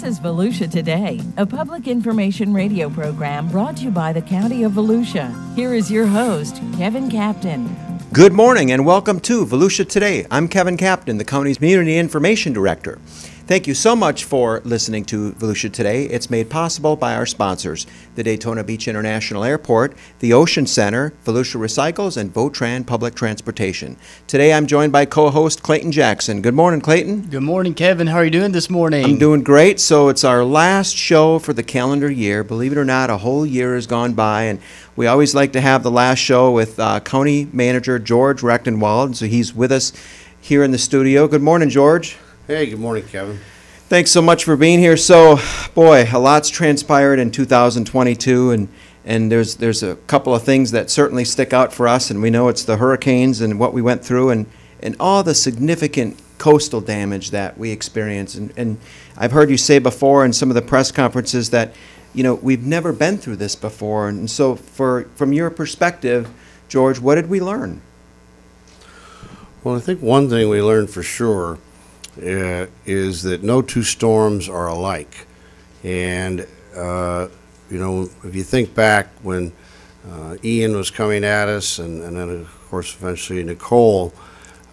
This is Volusia Today, a public information radio program brought to you by the County of Volusia. Here is your host, Kevin Captain. Good morning and welcome to Volusia Today. I'm Kevin Captain, the county's Community Information Director. Thank you so much for listening to Volusia Today. It's made possible by our sponsors, the Daytona Beach International Airport, the Ocean Center, Volusia Recycles, and Votran Public Transportation. Today I'm joined by co-host Clayton Jackson. Good morning, Clayton. Good morning, Kevin. How are you doing this morning? I'm doing great. So it's our last show for the calendar year. Believe it or not, a whole year has gone by, and we always like to have the last show with County Manager George Recktenwald. So he's with us here in the studio. Good morning, George. Hey, good morning, Kevin. Thanks so much for being here. So, boy, a lot's transpired in 2022, and there's a couple of things that certainly stick out for us, and we know it's the hurricanes and what we went through and all the significant coastal damage that we experienced. And I've heard you say before in some of the press conferences that, you know, we've never been through this before. And so from your perspective, George, what did we learn? Well, I think one thing we learned for sure is that no two storms are alike. And, you know, if you think back when Ian was coming at us and then, of course, eventually Nicole,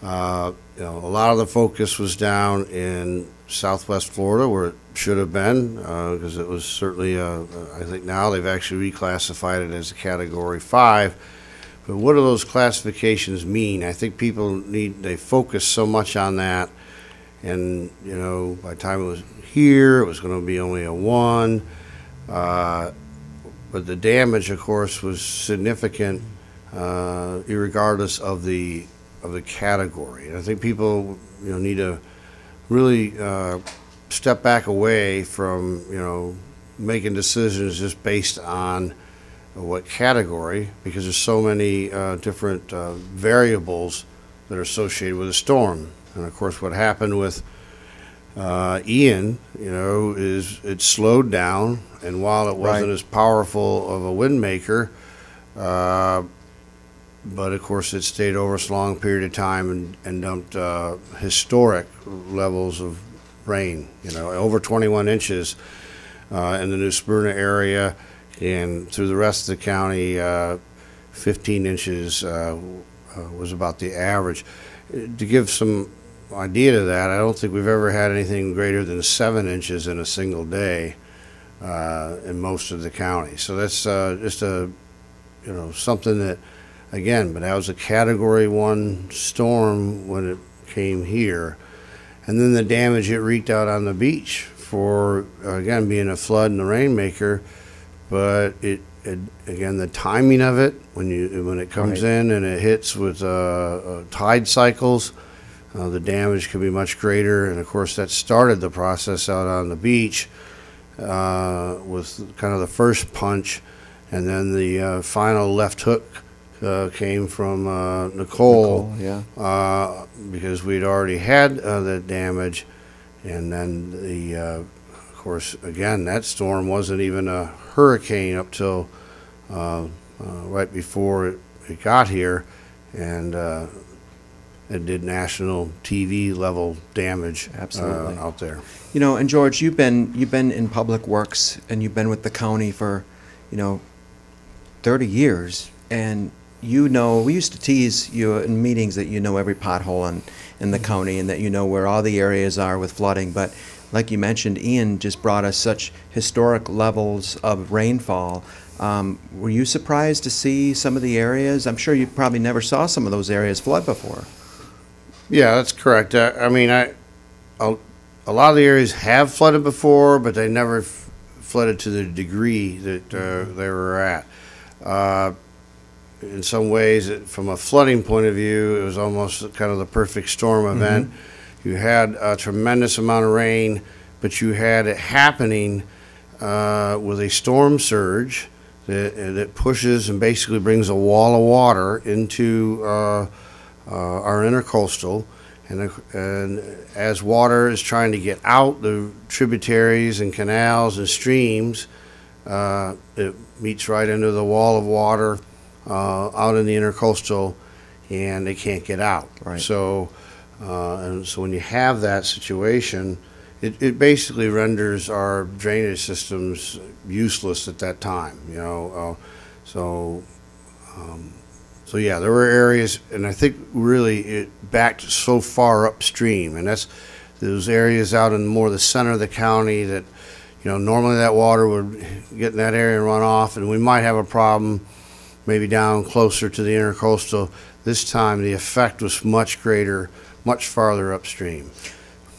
you know, a lot of the focus was down in southwest Florida where it should have been because it was certainly, I think now they've actually reclassified it as a Category 5. But what do those classifications mean? I think people they focus so much on that. And, you know, by the time it was here, it was going to be only a 1. But the damage, of course, was significant, irregardless of the category. And I think people, you know, need to really step back away from, you know, making decisions just based on what category, because there's so many different variables that are associated with a storm. And of course, what happened with Ian, you know, is it slowed down. And while it wasn't as powerful of a wind maker, but of course, it stayed over a long period of time and dumped historic levels of rain. You know, over 21 inches in the New Smyrna area, and through the rest of the county, 15 inches was about the average. To give some idea to that, I don't think we've ever had anything greater than 7 inches in a single day in most of the county. So that's just a, you know, something that, again, but that was a Category 1 storm when it came here. And then the damage it wreaked out on the beach for, again, being a flood and a rainmaker. But it again, the timing of it, when it comes in and it hits with tide cycles, the damage can be much greater. And of course, that started the process out on the beach with kind of the first punch, and then the final left hook came from Nicole, because we'd already had the damage, and then of course, again, that storm wasn't even a hurricane up till right before it got here, and it did national TV level damage out there. You know, and George, you've been in public works and you've been with the county for, you know, 30 years, and you know, we used to tease you in meetings that you know every pothole in the county and that you know where all the areas are with flooding, but like you mentioned, Ian just brought us such historic levels of rainfall. Were you surprised to see some of the areas? I'm sure you probably never saw some of those areas flood before. Yeah, that's correct. I mean, a lot of the areas have flooded before, but they never flooded to the degree that they were at. In some ways, from a flooding point of view, it was almost kind of the perfect storm event. Mm-hmm. You had a tremendous amount of rain, but you had it happening with a storm surge that pushes and basically brings a wall of water into our intercoastal, and as water is trying to get out the tributaries and canals and streams, it meets right into the wall of water out in the intercoastal, and they can't get out. Right. So, and so when you have that situation, it basically renders our drainage systems useless at that time, you know. So yeah, there were areas, and I think really it backed so far upstream, and that's those areas out in more the center of the county that, you know, normally that water would get in that area and run off, and we might have a problem maybe down closer to the intercoastal. This time the effect was much greater, much farther upstream.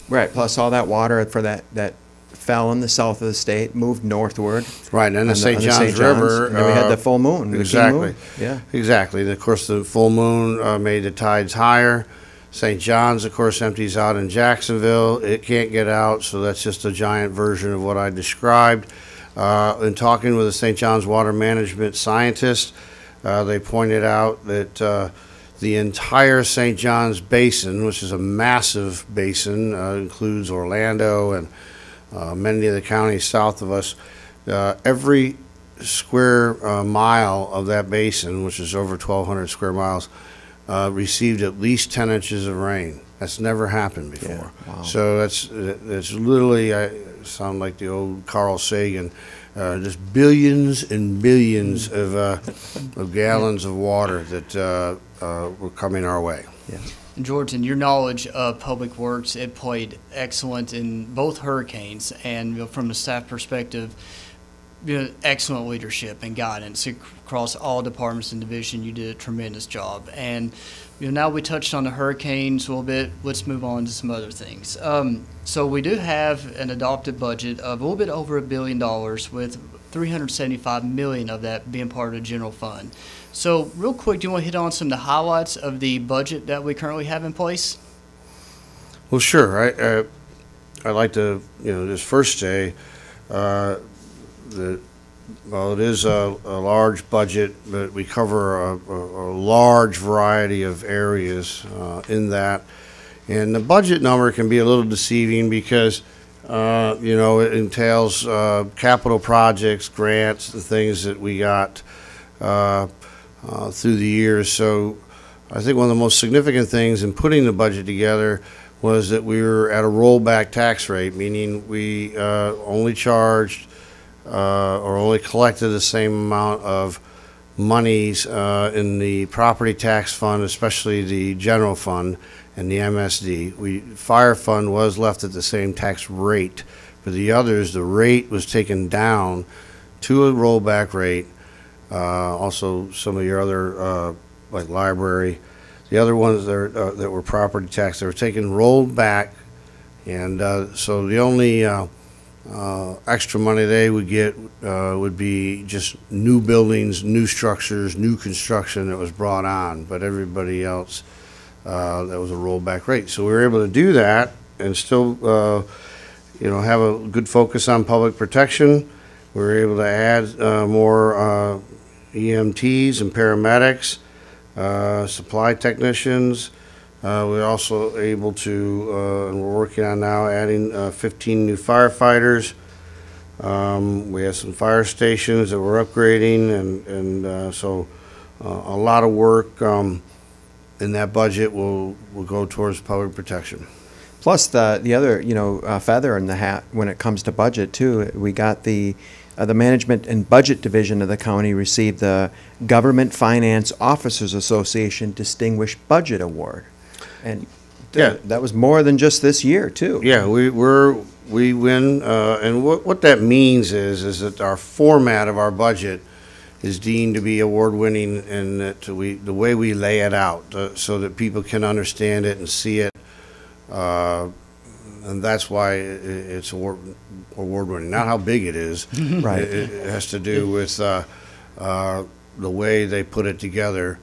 Right, plus all that water for that fell in the south of the state, moved northward. Right, and then the St. on Johns River. And then we had the full moon. Exactly. Yeah. Exactly. And of course, the full moon made the tides higher. St. John's, of course, empties out in Jacksonville. It can't get out, so that's just a giant version of what I described. In talking with the St. John's water management scientist, they pointed out that the entire St. John's basin, which is a massive basin, includes Orlando and many of the counties south of us, every square mile of that basin, which is over 1,200 square miles, received at least 10 inches of rain. That's never happened before. Yeah, wow. So that's literally, I sound like the old Carl Sagan, just billions and billions of gallons of water that were coming our way. Yeah. George, in your knowledge of public works, it played excellent in both hurricanes, and from a staff perspective, excellent leadership and guidance across all departments and division. You did a tremendous job. And now we touched on the hurricanes a little bit. Let's move on to some other things. So we do have an adopted budget of a little bit over $1 billion, with $375 million of that being part of the general fund. So real quick, do you want to hit on some of the highlights of the budget that we currently have in place? Well, sure. I'd like to, just first say that, well, it is a large budget, but we cover a large variety of areas in that. And the budget number can be a little deceiving because, it entails capital projects, grants, the things that we got through the years. So I think one of the most significant things in putting the budget together was that we were at a rollback tax rate, meaning we only charged or only collected the same amount of monies in the property tax fund, especially the general fund and the MSD. Fire fund was left at the same tax rate. For the others, the rate was taken down to a rollback rate. Also, some of your other, like library, the other ones that were property tax, they were taken rolled back, and so the only extra money they would get would be just new buildings, new structures, new construction that was brought on, but everybody else, that was a rollback rate. So we were able to do that and still, have a good focus on public protection. We were able to add more EMTs and paramedics, supply technicians. We're also able to, and we're working on now, adding 15 new firefighters. We have some fire stations that we're upgrading, and so a lot of work in that budget will go towards public protection. Plus the other, feather in the hat when it comes to budget too. We got the Management and Budget Division of the county received the Government Finance Officers Association Distinguished Budget Award, and that was more than just this year too. Yeah, we win, and what that means is that our format of our budget is deemed to be award-winning, and that the way we lay it out so that people can understand it and see it, and that's why it's award-winning. Not how big it is. Right. It has to do with the way they put it together,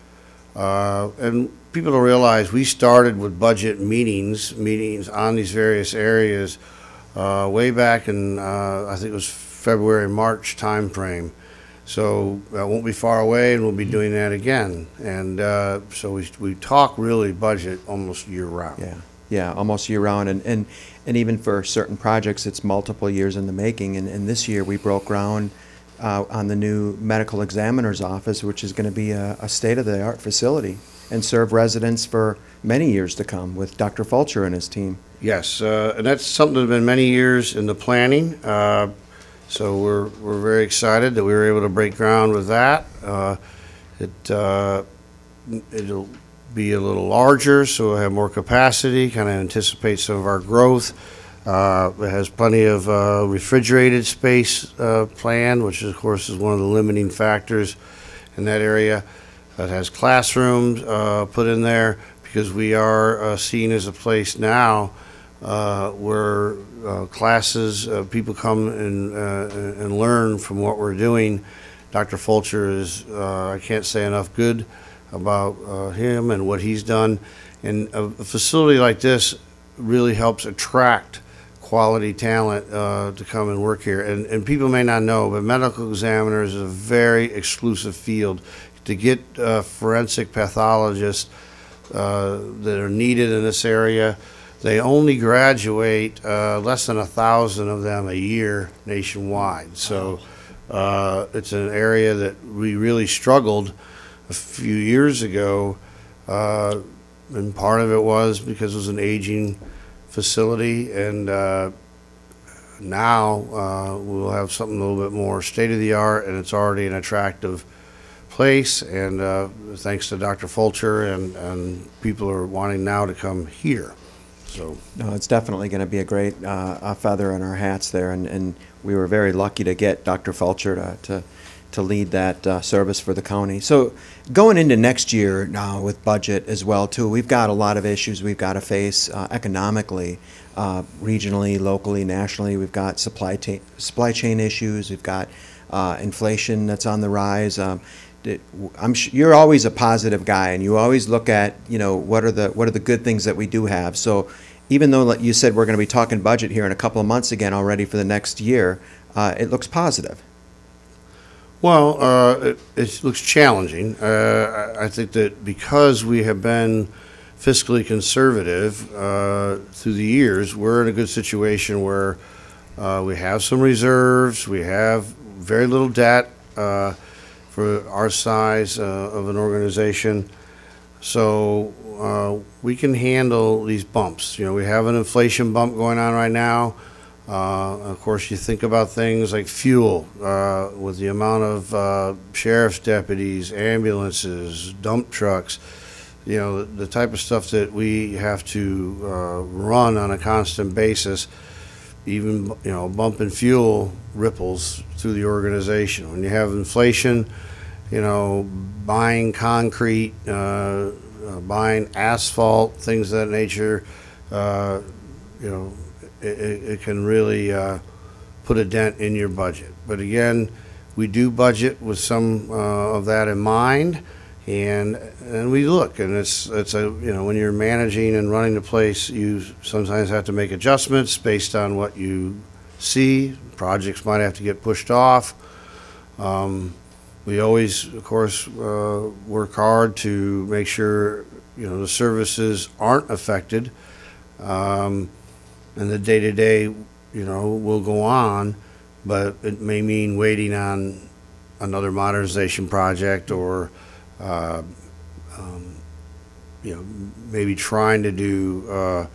and people don't realize we started with budget meetings on these various areas way back in I think it was February, March time frame. So that won't be far away, and we'll be doing that again. And so we talk really budget almost year round. Yeah, almost year round, and even for certain projects, it's multiple years in the making. And this year we broke ground on the new medical examiner's office, which is going to be a state-of-the-art facility and serve residents for many years to come with Dr. Fulcher and his team. Yes, and that's something that's been many years in the planning. So we're very excited that we were able to break ground with that. It'll be a little larger, so we'll have more capacity, kind of anticipate some of our growth. It has plenty of refrigerated space planned, which of course is one of the limiting factors in that area. It has classrooms put in there because we are seen as a place now where classes, people come and learn from what we're doing. Dr. Fulcher is, I can't say enough good about him and what he's done. And a facility like this really helps attract quality talent to come and work here. And people may not know, but medical examiners is a very exclusive field. To get forensic pathologists that are needed in this area, they only graduate less than 1,000 of them a year nationwide. So it's an area that we really struggled a few years ago, and part of it was because it was an aging facility, and now we'll have something a little bit more state-of-the-art, and it's already an attractive place, and thanks to Dr. Fulcher, and people are wanting now to come here. So no, it's definitely going to be a great feather in our hats there, and we were very lucky to get Dr. Fulcher to lead that service for the county. So going into next year now with budget as well too, we've got a lot of issues we've got to face economically, regionally, locally, nationally. We've got supply chain issues. We've got inflation that's on the rise. You're always a positive guy, and you always look at, what are the good things that we do have. So even though you said we're going to be talking budget here in a couple of months again already for the next year, it looks positive. Well, it looks challenging. I think that because we have been fiscally conservative through the years, we're in a good situation where we have some reserves, we have very little debt for our size of an organization, so we can handle these bumps. We have an inflation bump going on right now. Of course, you think about things like fuel, with the amount of sheriff's deputies, ambulances, dump trucks, the type of stuff that we have to run on a constant basis. Even, a bump in fuel ripples through the organization. When you have inflation, buying concrete, buying asphalt, things of that nature, it can really put a dent in your budget. But again, we do budget with some of that in mind, and we look, and it's when you're managing and running the place, you sometimes have to make adjustments based on what you see. Projects might have to get pushed off. We always, of course, work hard to make sure the services aren't affected. And the day-to-day, will go on, but it may mean waiting on another modernization project, or, maybe trying to do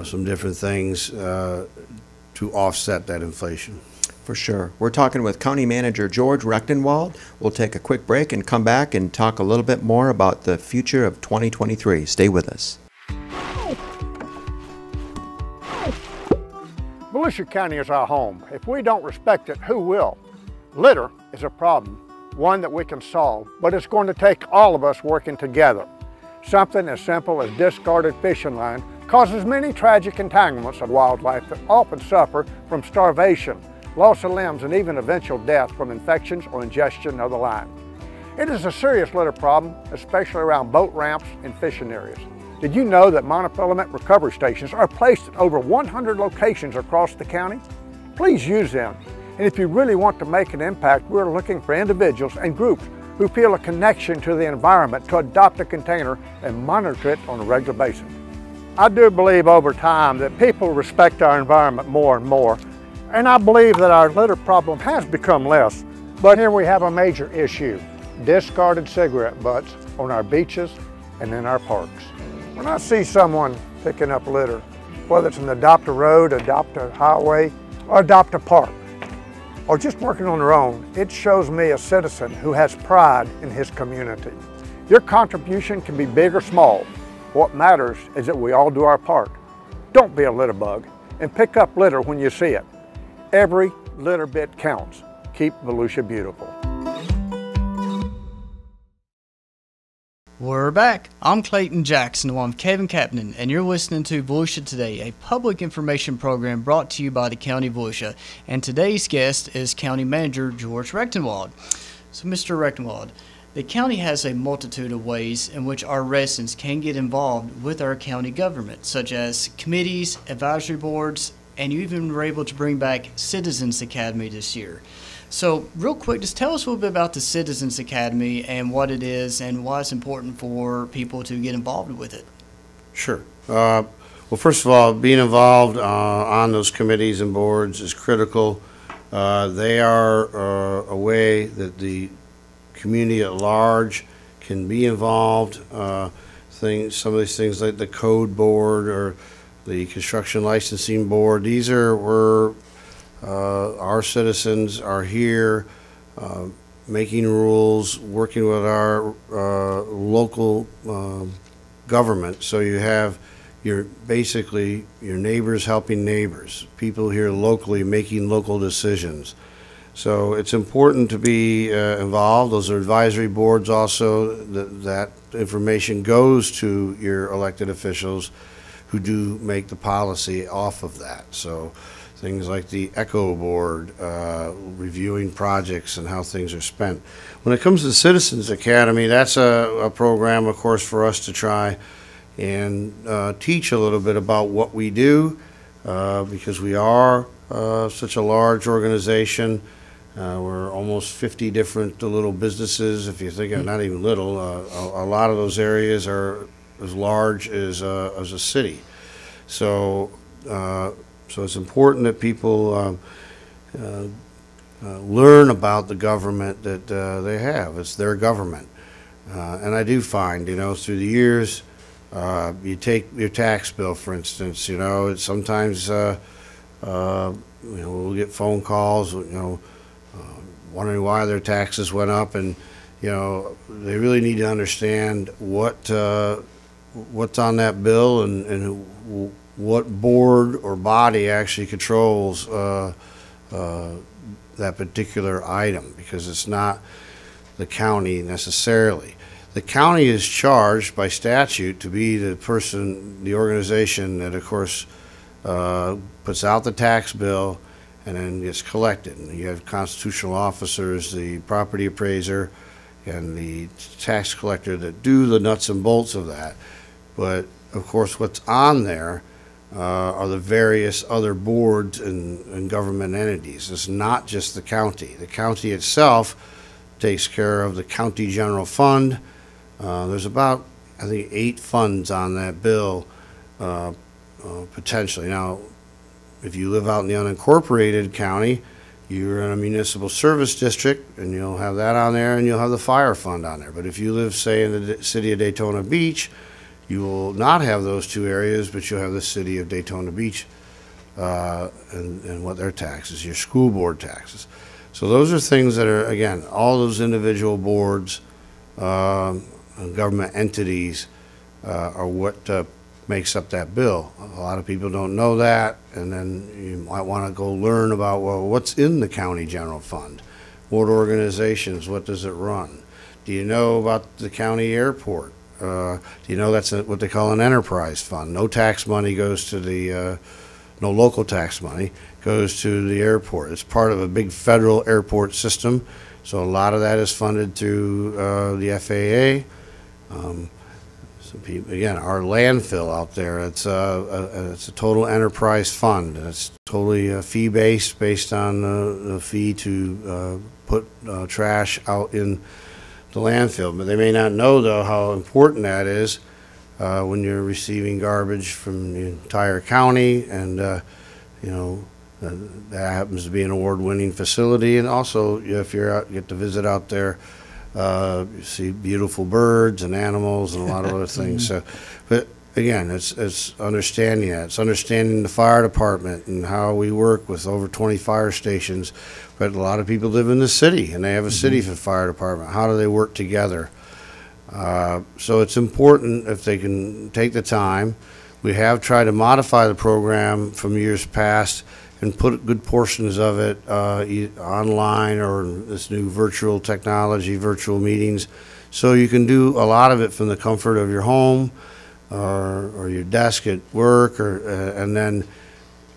some different things to offset that inflation. For sure. We're talking with County Manager George Recktenwald. We'll take a quick break and come back and talk a little bit more about the future of 2023. Stay with us. Volusia County is our home. If we don't respect it, who will? Litter is a problem, one that we can solve, but it's going to take all of us working together. Something as simple as discarded fishing line causes many tragic entanglements of wildlife that often suffer from starvation, loss of limbs, and even eventual death from infections or ingestion of the line. It is a serious litter problem, especially around boat ramps and fishing areas. Did you know that monofilament recovery stations are placed at over 100 locations across the county? Please use them. And if you really want to make an impact, we're looking for individuals and groups who feel a connection to the environment to adopt a container and monitor it on a regular basis. I do believe over time that people respect our environment more and more, and I believe that our litter problem has become less. But here we have a major issue: discarded cigarette butts on our beaches and in our parks. When I see someone picking up litter, whether it's an adopt a road, adopt a highway, or adopt a park, or just working on their own, it shows me a citizen who has pride in his community. Your contribution can be big or small. What matters is that we all do our part. Don't be a litter bug and pick up litter when you see it. Every litter bit counts. Keep Volusia beautiful. We're back. I'm Clayton Jackson, along with Kevin Kaplan, and you're listening to Volusia Today, a public information program brought to you by the County of Volusia. And today's guest is County Manager George Recktenwald. So, Mr. Recktenwald, the county has a multitude of ways in which our residents can get involved with our county government, such as committees, advisory boards, and you even were able to bring back Citizens Academy this year. So real quick, just tell us a little bit about the Citizens Academy and what it is and why it's important for people to get involved with it. Sure. Well, first of all, being involved on those committees and boards is critical. They are a way that the community at large can be involved. Some of these things like the code board or the construction licensing board, these are where our citizens are here making rules, working with our local government. So you have basically your neighbors helping neighbors, people here locally making local decisions. So it's important to be involved. Those are advisory boards also. That information goes to your elected officials who do make the policy off of that. So things like the ECHO board, reviewing projects and how things are spent. When it comes to the Citizens Academy, that's a program, of course, for us to try and teach a little bit about what we do, because we are such a large organization. We're almost 50 different little businesses. If you think of not even little, a lot of those areas are as large as a city. So it's important that people learn about the government that they have. It's their government. And I do find, through the years, you take your tax bill, for instance, it's sometimes, we'll get phone calls, wondering why their taxes went up, and, they really need to understand what's on that bill and what board or body actually controls that particular item, because it's not the county necessarily. The county is charged by statute to be the organization that, of course, puts out the tax bill and then gets collected. And you have constitutional officers, the property appraiser, and the tax collector that do the nuts and bolts of that. But, of course, what's on there are the various other boards and government entities. It's not just the county. The county itself takes care of the county general fund. There's about, I think, 8 funds on that bill, potentially. Now, if you live out in the unincorporated county, you're in a municipal service district, and you'll have that on there, and you'll have the fire fund on there. But if you live, say, in the city of Daytona Beach, you will not have those 2 areas, but you'll have the city of Daytona Beach and what their taxes, your school board taxes. So those are things that are, again, all those individual boards, government entities are what makes up that bill. A lot of people don't know that, and then you might want to go learn about, well, what's in the county general fund? What organizations, what does it run? Do you know about the county airport? Do you know that's what they call an enterprise fund? No tax money goes to the, no local tax money goes to the airport. It's part of a big federal airport system, so a lot of that is funded through the FAA. Again, our landfill out there, it's a total enterprise fund. It's totally fee-based, based on the fee to put trash out in the landfill. But they may not know, though, how important that is when you're receiving garbage from the entire county, and that happens to be an award-winning facility. And also, if you get to visit out there, you see beautiful birds and animals and a lot of other things. So, but again, it's understanding that. It's understanding the fire department and how we work with over 20 fire stations. But a lot of people live in the city, and they have a city fire department. How do they work together? So it's important if they can take the time. We have tried to modify the program from years past and put good portions of it online or this new virtual technology, virtual meetings. So you can do a lot of it from the comfort of your home or your desk at work, and then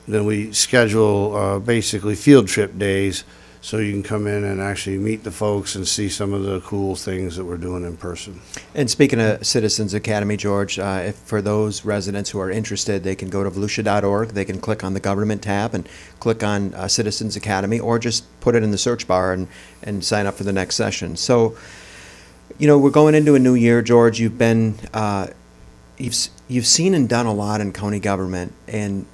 we schedule basically field trip days so you can come in and actually meet the folks and see some of the cool things that we're doing in person. And speaking of Citizens Academy, George, if for those residents who are interested, they can go to volusia.org. They can click on the government tab and click on Citizens Academy, or just put it in the search bar and sign up for the next session. So, you know, we're going into a new year, George. You've been, you've seen and done a lot in county government, and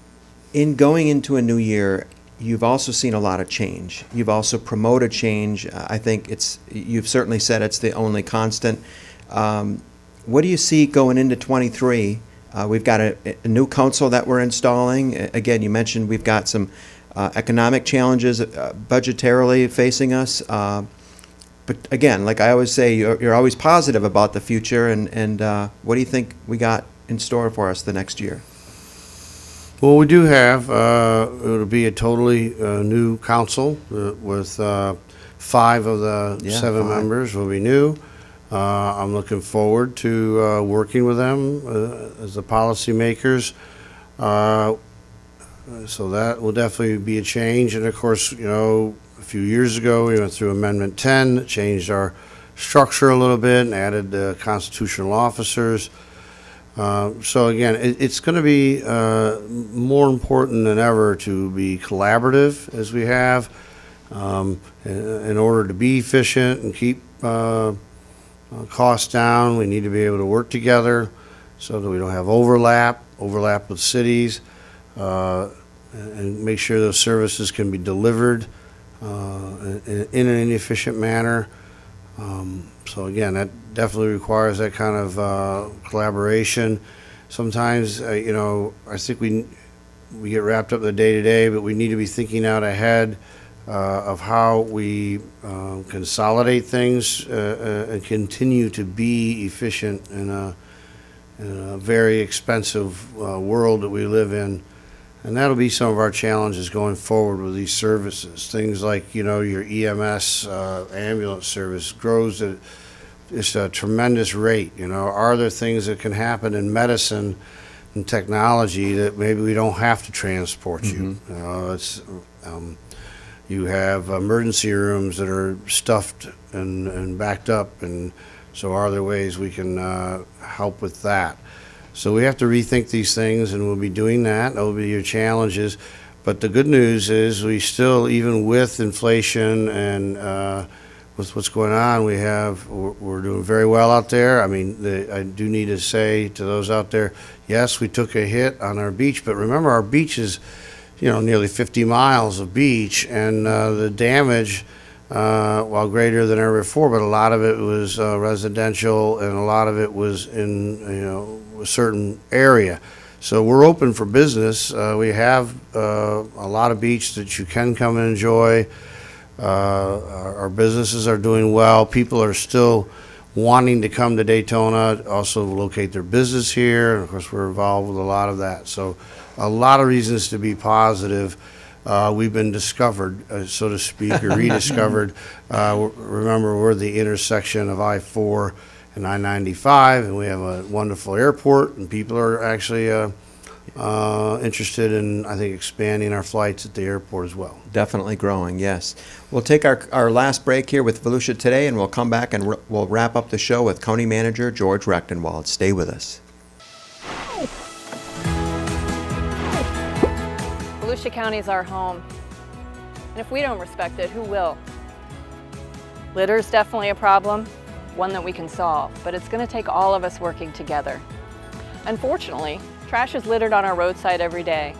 in going into a new year, you've also seen a lot of change. You've also promoted change. I think you've certainly said it's the only constant. What do you see going into 23? We've got a new council that we're installing. Again, you mentioned we've got some economic challenges budgetarily facing us. But again, like I always say, you're always positive about the future. And what do you think we got in store for us the next year? Well, we do have, it'll be a totally new council with 5 of the 7 members will be new. I'm looking forward to working with them as the policymakers. So that will definitely be a change. And of course, you know, a few years ago we went through Amendment 10 that changed our structure a little bit and added the constitutional officers. So again, it's going to be more important than ever to be collaborative as we have in order to be efficient and keep costs down. We need to be able to work together so that we don't have overlap with cities, and make sure those services can be delivered in an efficient manner. So again, that definitely requires that kind of collaboration. Sometimes, you know, I think we get wrapped up in the day-to-day, but we need to be thinking out ahead of how we consolidate things and continue to be efficient in a very expensive world that we live in. And that'll be some of our challenges going forward with these services. Things like, you know, your EMS ambulance service grows at just a tremendous rate. You know, are there things that can happen in medicine and technology that maybe we don't have to transport you? You know, you have emergency rooms that are stuffed and backed up, and so are there ways we can help with that? So we have to rethink these things, and we'll be doing that. That will be your challenges. But the good news is we still, even with inflation and with what's going on, we're doing very well out there. I mean, I do need to say to those out there, yes, we took a hit on our beach, but remember our beach is, you know, nearly 50 miles of beach, and the damage, while greater than ever before, but a lot of it was residential, and a lot of it was in, you know, a certain area. So we're open for business. We have a lot of beach that you can come and enjoy. Our businesses are doing well. People are still wanting to come to Daytona, also locate their business here. And of course, we're involved with a lot of that. So a lot of reasons to be positive. We've been discovered, so to speak, or rediscovered. Remember, we're the intersection of I-4 and I-95, and we have a wonderful airport, and people are actually interested in, I think, expanding our flights at the airport as well. Definitely growing, yes. We'll take our last break here with Volusia Today, and we'll come back and we'll wrap up the show with County Manager George Recktenwald. Stay with us. Volusia County is our home, and if we don't respect it, who will? Litter is definitely a problem, one that we can solve, but it's going to take all of us working together. Unfortunately, trash is littered on our roadside every day,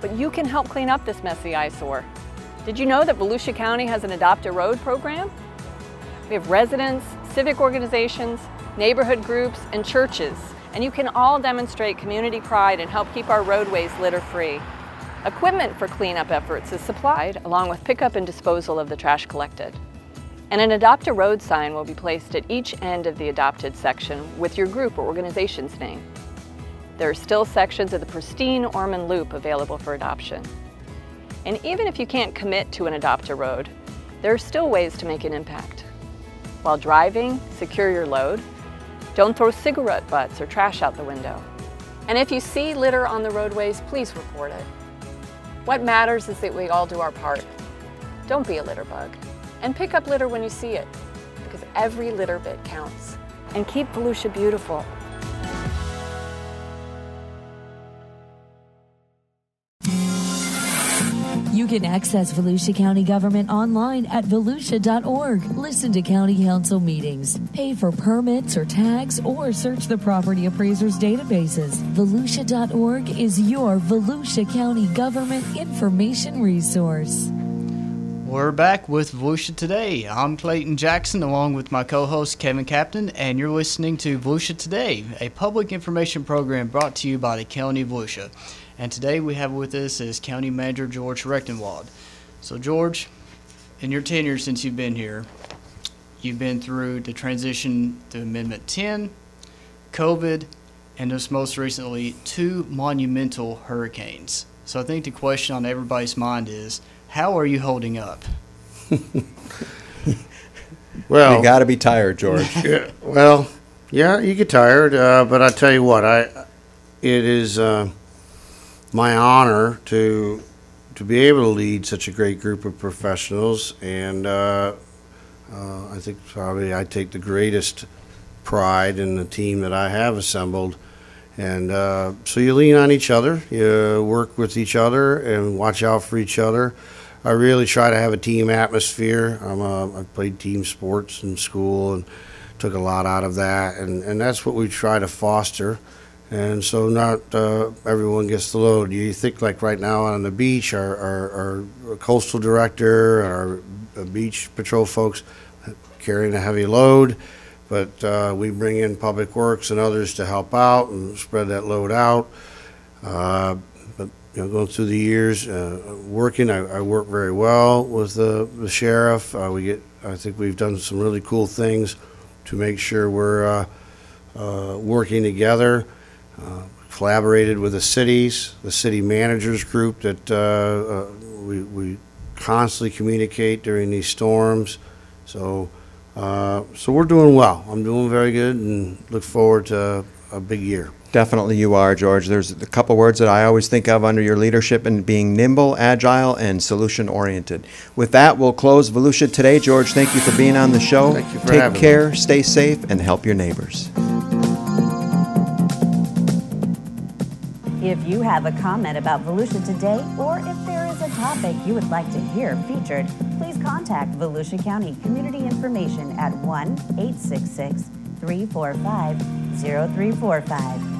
but you can help clean up this messy eyesore. Did you know that Volusia County has an Adopt a Road program? We have residents, civic organizations, neighborhood groups, and churches, And you can all demonstrate community pride and help keep our roadways litter-free. Equipment for cleanup efforts is supplied, along with pickup and disposal of the trash collected. And an Adopt a Road sign will be placed at each end of the adopted section with your group or organization's name. There are still sections of the pristine Ormond Loop available for adoption. And even if you can't commit to an Adopt a Road, there are still ways to make an impact. While driving, secure your load. Don't throw cigarette butts or trash out the window. And if you see litter on the roadways, please report it. What matters is that we all do our part. Don't be a litter bug. And pick up litter when you see it, because every litter bit counts. And keep Volusia beautiful. You can access Volusia County government online at volusia.org. Listen to county council meetings, pay for permits or tags, or search the property appraisers' databases. Volusia.org is your Volusia County government information resource. We're back with Volusia Today. I'm Clayton Jackson along with my co-host Kevin Captain, and you're listening to Volusia Today, a public information program brought to you by the County of Volusia. And today we have with us is County Manager George Recktenwald. So George, in your tenure since you've been here, you've been through the transition to Amendment 10, COVID, and just most recently 2 monumental hurricanes. So I think the question on everybody's mind is, how are you holding up? Well, You got to be tired, George. yeah, you get tired, but I tell you what, it is my honor to be able to lead such a great group of professionals, and I think probably I take the greatest pride in the team that I have assembled. And so you lean on each other, you work with each other, and watch out for each other. I really try to have a team atmosphere. I played team sports in school and took a lot out of that, and that's what we try to foster. And so not everyone gets the load. You think like right now on the beach, our coastal director, our beach patrol folks carrying a heavy load, but we bring in Public Works and others to help out and spread that load out. But going through the years, working, I work very well with the sheriff. I think we've done some really cool things to make sure we're working together. Collaborated with the cities, the city managers group that we constantly communicate during these storms. So we're doing well. I'm doing very good and look forward to a big year. Definitely you are, George. There's a couple words that I always think of under your leadership, and being nimble, agile, and solution-oriented. With that, we'll close Volusia Today. George, thank you for being on the show. Thank you for Take having care, me. stay safe, and help your neighbors. If you have a comment about Volusia Today, or if there is a topic you would like to hear featured, please contact Volusia County Community Information at 1-866-345-0345.